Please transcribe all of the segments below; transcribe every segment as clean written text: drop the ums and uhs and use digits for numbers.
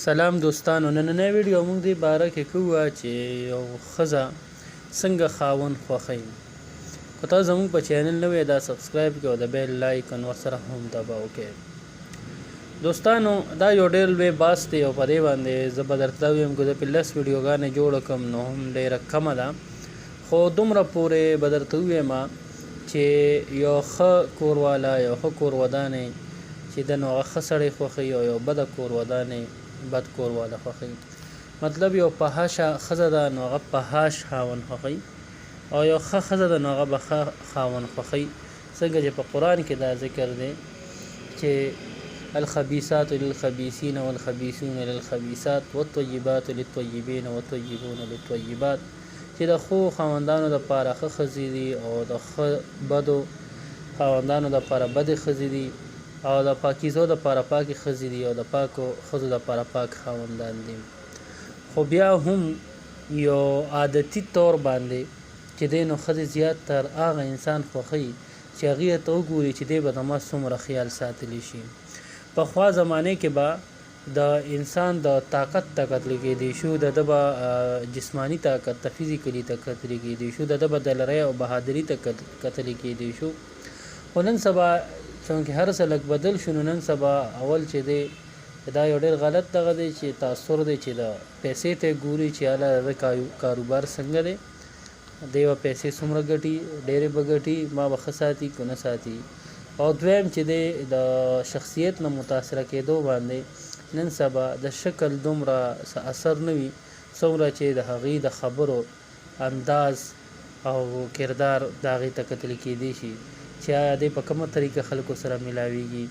سلام دوستانو، نننۍ ویډیو موږ د باره کې کوو چې یو ښځه څنګه خاوند خوښوي. که تاسو زموږ په چینل نوی دا سبسکرایب کړئ او د بیل لایکن ورسره هم دباو کړئ. دوستانو دا یو ډېر لوی بحث دی او په دې باندې زه به درته ووایم که زه پرې لس ویډیوګانې جوړه کړم نو هم ډېره کمه ده، خو دومره پورې به درته ووایم چې یو ښه کوروالا یو ښه کورودانې چې د نو هغه ښه سړی خوښوي او یو بده کورودانې بد کورواله خوښوي. مطلب یو فحاشه ښځه ده نو هغه فحاش خاوند خوښوي او یو ښه ښځه ده نو هغه به ښه خاوند خوښوي. څنګه چې په قرآن کې دا ذکر دی چې الخبیثات للخبیثین والخبیثون للخبیثات والطیبات للطیبین والطیبون للطیبات، چې د ښو خاوندانو دپاره ښه ښځې دي او د ښه بدو خاوندانو دپاره بدې ښځې دي او د پاکیزو دپاره پاکې ښځې دي او د پاکو ښځو دپاره پاک خاوندان دي. خو بیا هم یو عادتي طور باندې چې دی نو ښځې زیات تر هغه انسان خوښوي چې هغې ته وګوري چې دی به د ما څومره خیال ساتلی شي. پخوا زمانې کې به د انسان د طاقت ته کتل کېدی شو، د ده به جسماني طاقت ته فزیکلي ته کتلی کېدی شو، د ده به دلرۍ او بهادري ته کتلی کېدی شو. خو نن سبا چونکې هر څه لږ بدل شو نو نن سبا اول چې دی دا یو ډېر غلط دغه دی چې تاثر دی چې د پیسې ته ګوري چې هله د کاروبار څنګه دی، دی به پیسې څومره ګټي، ډېرې به ګټي، ما به ښه ساتي که نه ساتي. او دویم چې دی د شخصیت نه متاثره کېدو باندې نن سبا د شکل دومره اثر نه وي څومره چې د هغې د خبرو انداز او کردار د هغې ته کتل کېدی شي چې آیا دی په کومه طریقه خلکو سره میلاویږي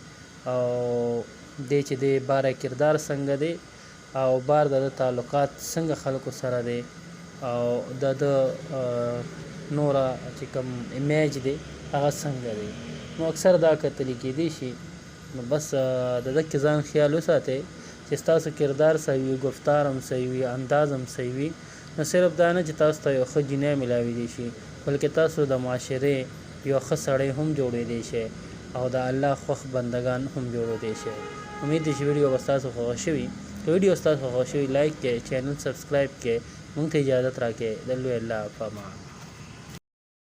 او دی چې دی باره کردار څنګه دی او بار د تعلقات څنګه خلکو سره دی او د نوره چې کوم امیج دی هغه څنګه دی. نو اکثر دا کتلی کېدی شي. نو بس د دغه ځان خیال وساتئ چې ستاسو کردار صحیح وي، گفتار هم صحیح وي، انداز هم صحیح وي. نو صرف دا نه چې تاسو ته یو ښه جینۍ میلاویدی شي بلکې تاسو د معاشرې یو ښه سړی هم جوړېدی شئ او د الله خوښ بندګان هم جوړېدی شئ. امید دی چې ویډیو به ستاسو خوښه شوي. که ویډیو ستاسو خوښه شوي لایک کړئ، چینل سبسکرایب کړئ، موږ ته اجازت راکړئ. د لوی الله په امان.